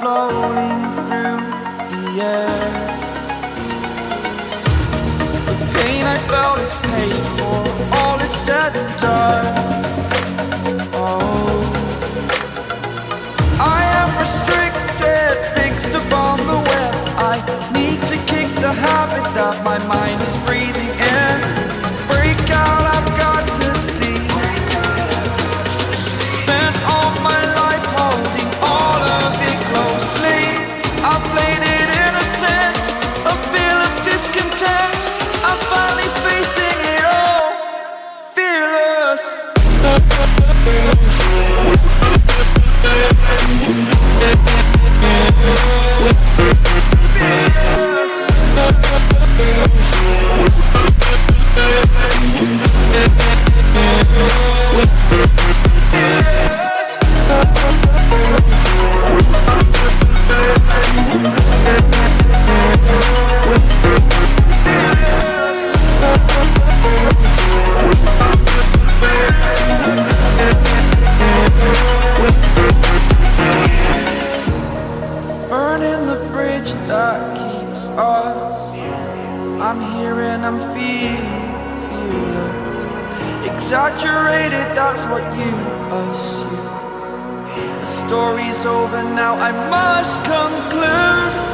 floating through the air. The pain I felt is paid for, all is said and done. Oh, I am restricted, fixed upon the web. I need to kick the habit that my mind is breathing in. Break out, I've got to see. Spent all my life holding all of it closely. I played it innocent, a feel of discontent. I'm finally facing it all, fearless. Burning the bridge that keeps us. I'm here and I'm feeling fearless. Exaggerated, that's what you assume. The story's over now, I must conclude.